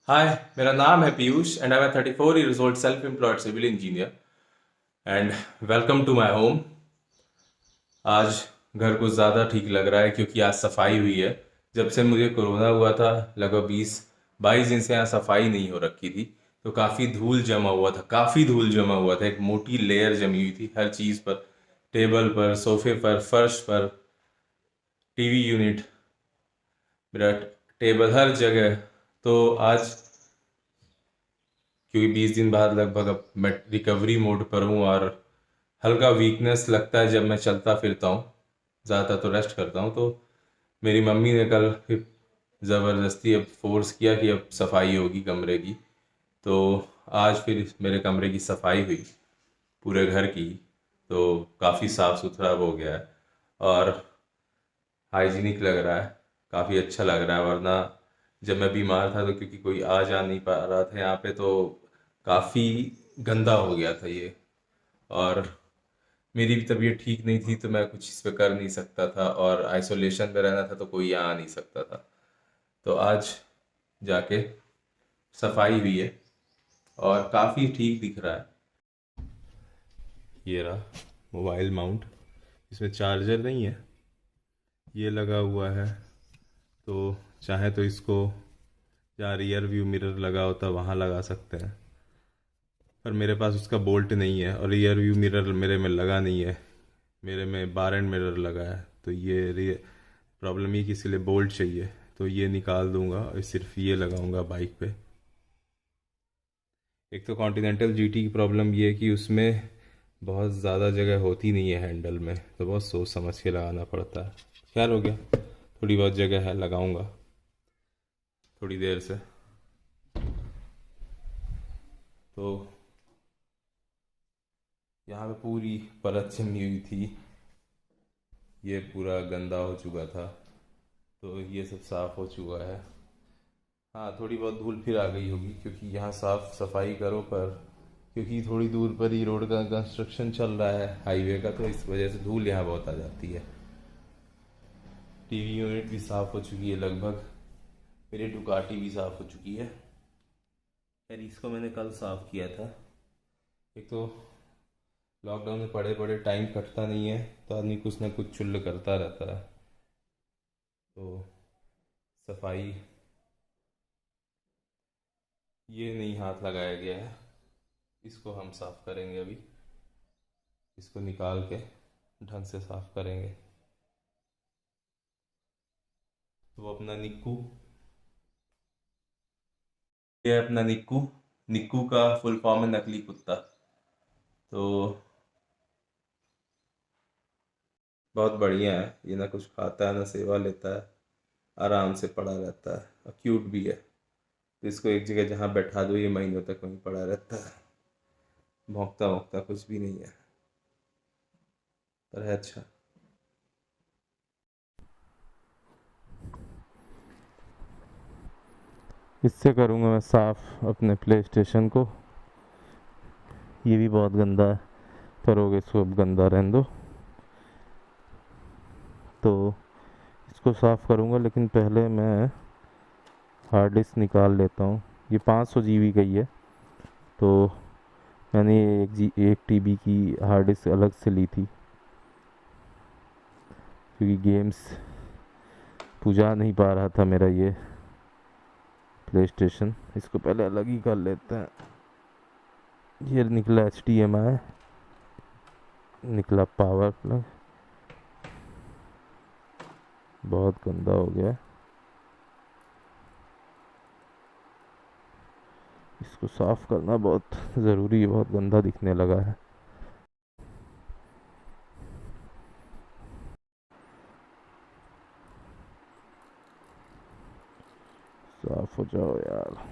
हाय, मेरा नाम है Piyush and I am 34 years old self-employed civil engineer and welcome to my home। आज घर कुछ ज़्यादा ठीक लग रहा है क्योंकि आज सफाई हुई है। जब से मुझे कोरोना हुआ था लगभग 20-22 दिन से यहाँ सफाई नहीं हो रखी थी, तो काफ़ी धूल जमा हुआ था, काफ़ी धूल जमा हुआ था, एक मोटी लेयर जमी हुई थी हर चीज़ पर, टेबल पर, सोफे पर, फर्श पर, टीवी यूनिट, मेरा टेबल, हर जगह। तो आज क्योंकि 20 दिन बाद लगभग अब मैं रिकवरी मोड पर हूँ और हल्का वीकनेस लगता है जब मैं चलता फिरता हूँ, ज़्यादातर तो रेस्ट करता हूँ। तो मेरी मम्मी ने कल फिर ज़बरदस्ती अब फोर्स किया कि अब सफाई होगी कमरे की। तो आज फिर मेरे कमरे की सफाई हुई, पूरे घर की। तो काफ़ी साफ़ सुथरा हो गया है और हाइजीनिक लग रहा है, काफ़ी अच्छा लग रहा है। वरना जब मैं बीमार था तो क्योंकि कोई आ जा नहीं पा रहा था यहाँ पे, तो काफ़ी गंदा हो गया था ये। और मेरी भी तबीयत ठीक नहीं थी तो मैं कुछ इस पे कर नहीं सकता था, और आइसोलेशन में रहना था तो कोई यहाँ आ नहीं सकता था। तो आज जाके सफाई हुई है और काफ़ी ठीक दिख रहा है। ये रहा मोबाइल माउंट, इसमें चार्जर नहीं है, ये लगा हुआ है। तो चाहे तो इसको जहाँ रियर व्यू मिरर लगा होता है वहाँ लगा सकते हैं, पर मेरे पास उसका बोल्ट नहीं है और रियर व्यू मिरर मेरे में लगा नहीं है, मेरे में बार एंड मिरर लगा है। तो ये प्रॉब्लम ही कि इसलिए बोल्ट चाहिए, तो ये निकाल दूंगा और सिर्फ ये लगाऊंगा बाइक पे। एक तो कॉन्टिनेंटल जीटी की प्रॉब्लम ये है कि उसमें बहुत ज़्यादा जगह होती नहीं है हैंडल में, तो बहुत सोच समझ के लगाना पड़ता है। ख्याल हो गया, थोड़ी बहुत जगह है, लगाऊंगा थोड़ी देर से। तो यहाँ पे पूरी परत जमी हुई थी, ये पूरा गंदा हो चुका था, तो ये सब साफ़ हो चुका है। हाँ, थोड़ी बहुत धूल फिर आ गई होगी क्योंकि यहाँ साफ सफाई करो, पर क्योंकि थोड़ी दूर पर ही रोड का कंस्ट्रक्शन चल रहा है हाईवे का, तो इस वजह से धूल यहाँ बहुत आ जाती है। टीवी यूनिट भी साफ़ हो चुकी है लगभग, मेरी डुकाटी भी साफ़ हो चुकी है। खैर इसको मैंने कल साफ़ किया था। एक तो लॉकडाउन में पड़े पड़े टाइम कटता नहीं है, तो आदमी कुछ ना कुछ चुल्ल करता रहता है। तो सफाई, ये नहीं हाथ लगाया गया है, इसको हम साफ़ करेंगे अभी, इसको निकाल के ढंग से साफ़ करेंगे। तो वो अपना निक्कू, ये है अपना निक्कू। निक्कू का फुल फॉर्म है नकली कुत्ता। तो बहुत बढ़िया है ये, ना कुछ खाता है ना सेवा लेता है, आराम से पड़ा रहता है और क्यूट भी है। तो इसको एक जगह जहाँ बैठा दो ये महीनों तक वहीं पड़ा रहता है, भौंकता भौंकता कुछ भी नहीं है, पर है अच्छा। इससे करूँगा मैं साफ अपने प्ले स्टेशन को, ये भी बहुत गंदा है, पर हो गया, इसको अब गंदा रहने दो। तो इसको साफ़ करूँगा, लेकिन पहले मैं हार्ड डिस्क निकाल लेता हूँ। ये 500 GB का ही है, तो मैंने ये 1 TB की हार्ड डिस्क अलग से ली थी क्योंकि गेम्स पुजा नहीं पा रहा था मेरा ये प्ले स्टेशन। इसको पहले अलग ही कर लेते हैं। ये निकला HDMI, निकला पावर प्लग, बहुत गंदा हो गया। इसको साफ़ करना बहुत ज़रूरी है, बहुत गंदा दिखने लगा है। साफ़ हो जाओ यार।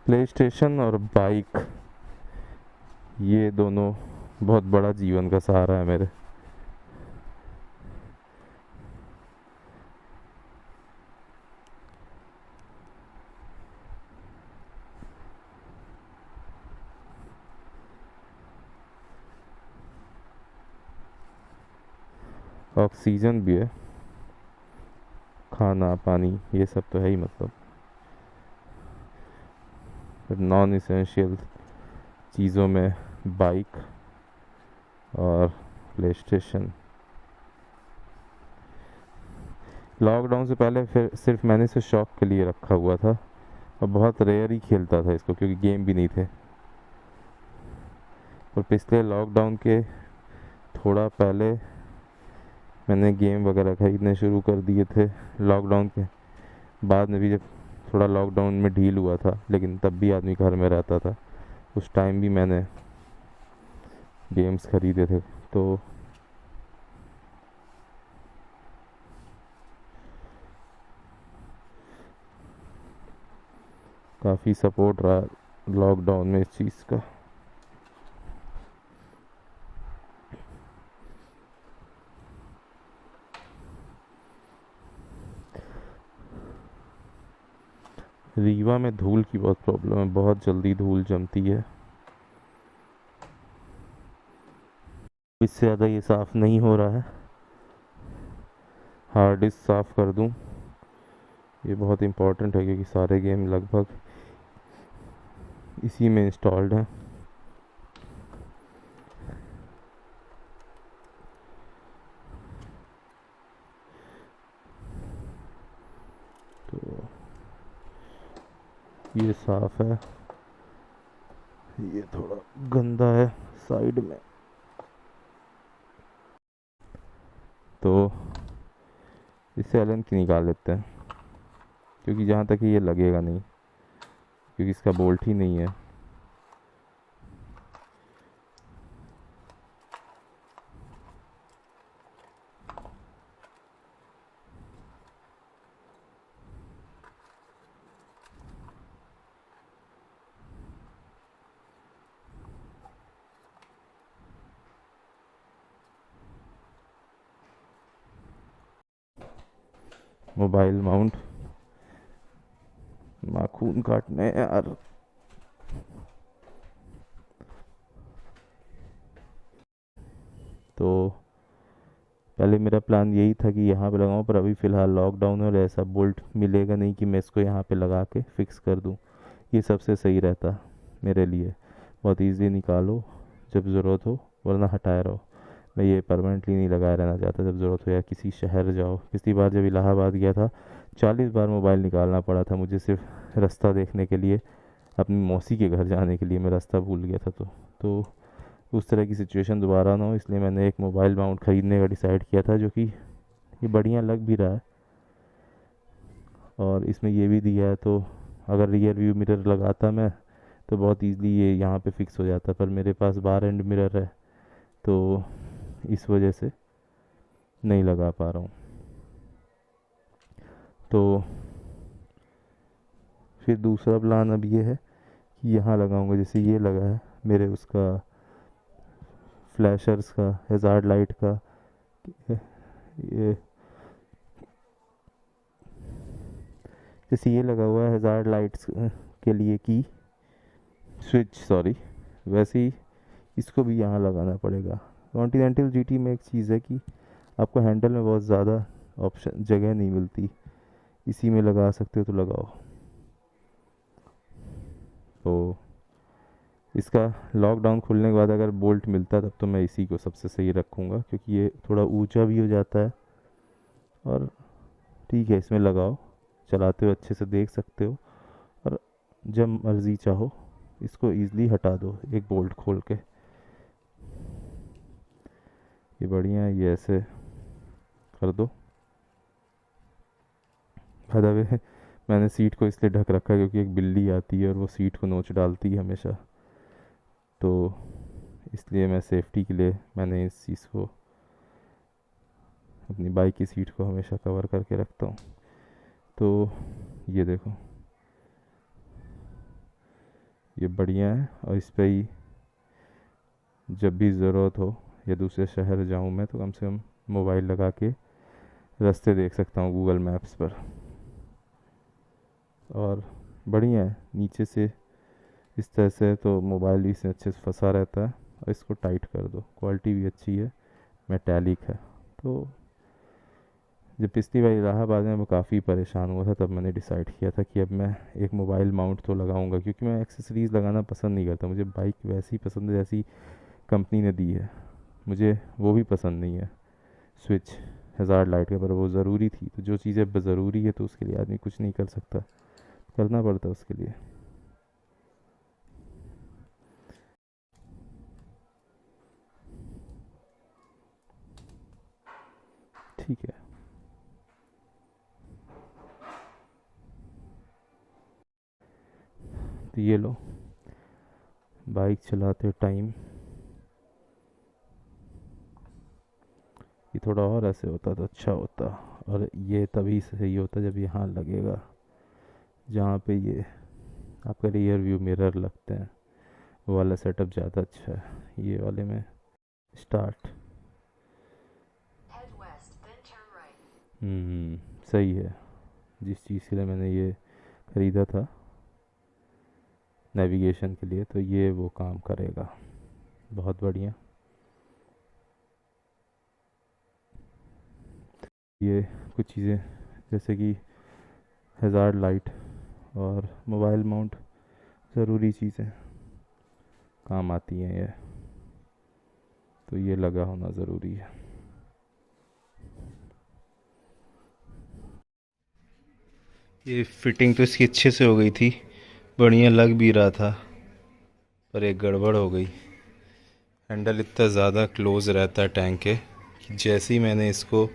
प्ले स्टेशन और बाइक, ये दोनों बहुत बड़ा जीवन का सहारा है मेरे। ऑक्सीजन भी है, खाना पानी ये सब तो है ही, मतलब नॉन इसेंशियल चीज़ों में बाइक और प्ले स्टेशन। लॉकडाउन से पहले फिर सिर्फ मैंने इसे शौक के लिए रखा हुआ था और बहुत रेयर ही खेलता था इसको, क्योंकि गेम भी नहीं थे। और पिछले लॉकडाउन के थोड़ा पहले मैंने गेम वगैरह खरीदने शुरू कर दिए थे। लॉकडाउन के बाद में भी, जब थोड़ा लॉकडाउन में ढील हुआ था, लेकिन तब भी आदमी घर में रहता था, उस टाइम भी मैंने गेम्स खरीदे थे। तो काफ़ी सपोर्ट रहा लॉकडाउन में इस चीज़ का। रीवा में धूल की बहुत प्रॉब्लम है, बहुत जल्दी धूल जमती है। इससे ज़्यादा ये साफ़ नहीं हो रहा है, हार्ड डिस्क साफ़ कर दूं, ये बहुत इम्पोर्टेंट है क्योंकि सारे गेम लगभग इसी में इंस्टॉल्ड हैं। तो ये साफ़ है, ये थोड़ा गंदा है साइड में। तो इसे एलन की निकाल लेते हैं, क्योंकि जहाँ तक ये लगेगा नहीं, क्योंकि इसका बोल्ट ही नहीं है। मोबाइल माउंट, नाखून काटने यार। तो पहले मेरा प्लान यही था कि यहाँ पे लगाऊं, पर अभी फ़िलहाल लॉकडाउन है और ऐसा बोल्ट मिलेगा नहीं कि मैं इसको यहाँ पे लगा के फ़िक्स कर दूँ। ये सबसे सही रहता मेरे लिए, बहुत ईज़िली निकालो जब ज़रूरत हो, वरना हटाए रहो। मैं ये परमानेंटली नहीं लगाए रहना चाहता, जब ज़रूरत हो या किसी शहर जाओ। पिछली बार जब इलाहाबाद गया था, 40 बार मोबाइल निकालना पड़ा था मुझे, सिर्फ रास्ता देखने के लिए, अपनी मौसी के घर जाने के लिए। मैं रास्ता भूल गया था। तो उस तरह की सिचुएशन दोबारा ना हो, इसलिए मैंने एक मोबाइल माउंट ख़रीदने का डिसाइड किया था, जो कि ये बढ़िया लग भी रहा है। और इसमें ये भी दिया है, तो अगर रियर व्यू मिरर लगाता मैं तो बहुत ईज़िली ये यहाँ पे फिक्स हो जाता, पर मेरे पास बार एंड मिरर है, तो इस वजह से नहीं लगा पा रहा हूँ। तो फिर दूसरा प्लान अब ये है कि यहाँ लगाऊंगा, जैसे ये लगा है मेरे उसका फ्लैशर्स का, हैज़ार्ड लाइट का, ये जैसे ये लगा हुआ है हैज़ार्ड लाइट्स के लिए की स्विच, सॉरी, वैसे ही इसको भी यहाँ लगाना पड़ेगा। कॉन्टिनेंटल जीटी में एक चीज़ है कि आपको हैंडल में बहुत ज़्यादा ऑप्शन जगह नहीं मिलती, इसी में लगा सकते हो तो लगाओ। तो इसका लॉकडाउन खुलने के बाद अगर बोल्ट मिलता तब तो मैं इसी को सबसे सही रखूँगा, क्योंकि ये थोड़ा ऊंचा भी हो जाता है और ठीक है, इसमें लगाओ, चलाते हो अच्छे से देख सकते हो, और जब मर्ज़ी चाहो इसको ईज़िली हटा दो एक बोल्ट खोल के। ये बढ़िया है, ये ऐसे कर दो। बाय द वे, मैंने सीट को इसलिए ढक रखा है क्योंकि एक बिल्ली आती है और वो सीट को नोच डालती है हमेशा, तो इसलिए मैं सेफ्टी के लिए मैंने इस चीज़ को, अपनी बाइक की सीट को हमेशा कवर करके रखता हूँ। तो ये देखो, ये बढ़िया है, और इस पे ही जब भी ज़रूरत हो या दूसरे शहर जाऊँ मैं तो कम से कम मोबाइल लगा के रास्ते देख सकता हूँ गूगल मैप्स पर। और बढ़िया है, नीचे से इस तरह से तो मोबाइल भी इसमें अच्छे से फंसा रहता है। और इसको टाइट कर दो, क्वालिटी भी अच्छी है, मेटालिक है। तो जब पिछली बार इलाहाबाद में मैं काफ़ी परेशान हुआ था, तब मैंने डिसाइड किया था कि अब मैं एक मोबाइल माउंट तो लगाऊंगा, क्योंकि मैं एक्सेसरीज़ लगाना पसंद नहीं करता। मुझे बाइक वैसी पसंद है जैसी कंपनी ने दी है, मुझे वो भी पसंद नहीं है स्विच हज़ार लाइट के। पर वो ज़रूरी थी, तो जो चीज़ें ज़रूरी है तो उसके लिए आदमी कुछ नहीं कर सकता, करना पड़ता उसके लिए। ठीक है। तो ये लो, बाइक चलाते टाइम ये थोड़ा और ऐसे होता तो अच्छा होता। और ये तभी सही होता जब यहाँ लगेगा, जहाँ पे ये आपका रियर व्यू मिरर लगते हैं, वो वाला सेटअप ज़्यादा अच्छा है। ये वाले में स्टार्ट, सही है। जिस चीज़ के लिए मैंने ये ख़रीदा था नेविगेशन के लिए, तो ये वो काम करेगा। बहुत बढ़िया। ये कुछ चीज़ें जैसे कि हज़ार लाइट और मोबाइल माउंट ज़रूरी चीज़ें काम आती हैं ये, तो ये लगा होना ज़रूरी है। ये फिटिंग तो इसकी अच्छे से हो गई थी, बढ़िया लग भी रहा था, पर एक गड़बड़ हो गई। हैंडल इतना ज़्यादा क्लोज रहता है टैंक के कि जैसे ही मैंने इसको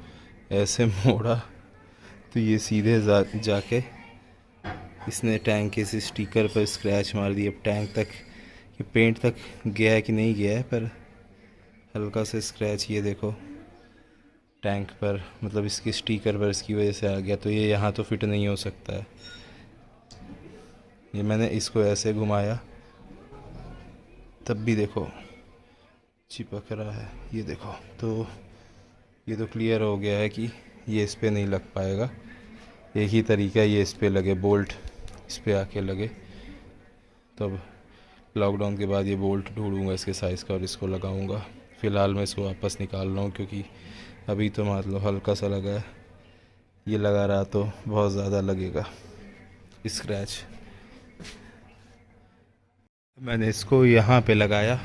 ऐसे मोड़ा तो ये सीधे जाके इसने टैंक के इस स्टिकर पर स्क्रैच मार दिया। अब टैंक तक ये पेंट तक गया है कि नहीं गया है, पर हल्का सा स्क्रैच ये देखो टैंक पर, मतलब इसकी स्टिकर पर इसकी वजह से आ गया। तो ये यहाँ तो फिट नहीं हो सकता है। ये मैंने इसको ऐसे घुमाया तब भी देखो चिपक रहा है, ये देखो। तो ये तो क्लियर हो गया है कि ये इस पे नहीं लग पाएगा। एक ही तरीका है, ये इस पे लगे, बोल्ट इस पे आके लगे। तब लॉकडाउन के बाद ये बोल्ट ढूंढूंगा इसके साइज़ का और इसको लगाऊंगा। फ़िलहाल मैं इसको वापस निकाल रहा हूँ, क्योंकि अभी तो मान लो हल्का सा लगा है, ये लगा रहा तो बहुत ज़्यादा लगेगा स्क्रैच। मैंने इसको यहाँ पे लगाया,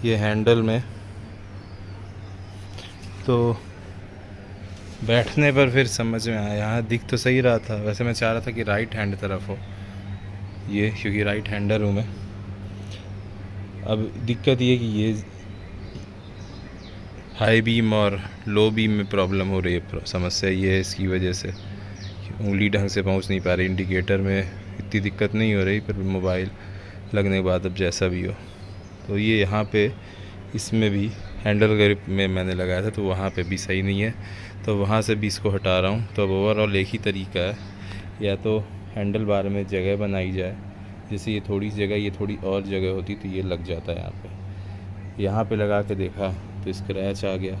ये हैंडल में, तो बैठने पर फिर समझ में आया। यहाँ दिख तो सही रहा था, वैसे मैं चाह रहा था कि राइट हैंड तरफ हो ये, क्योंकि राइट हैंडर हूँ मैं। अब दिक्कत ये कि ये हाई बीम और लो बीम में प्रॉब्लम हो रही है। समस्या ये है इसकी वजह से उंगली ढंग से पहुंच नहीं पा रही। इंडिकेटर में इतनी दिक्कत नहीं हो रही, पर मोबाइल लगने के बाद अब जैसा भी हो। तो ये यहाँ पे इसमें भी हैंडल ग्रिप में मैंने लगाया था, तो वहाँ पे भी सही नहीं है, तो वहाँ से भी इसको हटा रहा हूँ। तो अब ओवरऑल एक ही तरीका है, या तो हैंडल बार में जगह बनाई जाए, जैसे ये थोड़ी जगह, ये थोड़ी और जगह होती तो ये लग जाता है यहाँ पे लगा के देखा तो स्क्रैच आ गया।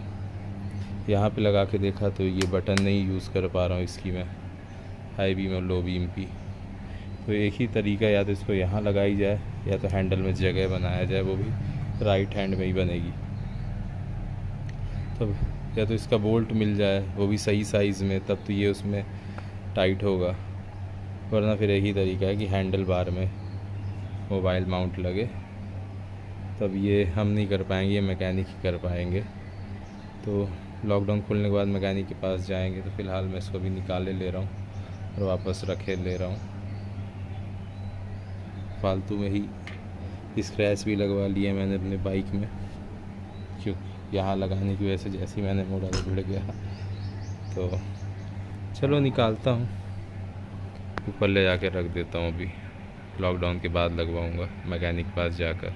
यहाँ पे लगा के देखा तो ये बटन नहीं यूज़ कर पा रहा हूँ इसकी मैं, हाई बीम और लो बीम की। तो एक ही तरीका, या तो इसको यहाँ लगाई जाए या तो हैंडल में जगह बनाया जाए, वो भी राइट हैंड में ही बनेगी। तब या तो इसका बोल्ट मिल जाए, वो भी सही साइज़ में, तब तो ये उसमें टाइट होगा। वरना फिर एक ही तरीका है कि हैंडल बार में मोबाइल माउंट लगे। तब ये हम नहीं कर पाएंगे, ये मैकेनिक ही कर पाएंगे। तो लॉकडाउन खुलने के बाद मैकेनिक के पास जाएंगे। तो फ़िलहाल मैं इसको भी निकाले ले रहा हूँ और वापस रखे ले रहा हूँ। फालतू में ही स्क्रैच भी लगवा लिए मैंने अपने बाइक में, क्योंकि यहाँ लगाने की वजह से जैसे ही मैंने मोड़ा तो भिड़ गया। तो चलो निकालता हूँ, ऊपर ले जाके रख देता हूँ। अभी लॉकडाउन के बाद लगवाऊँगा मैकेनिक के पास जाकर।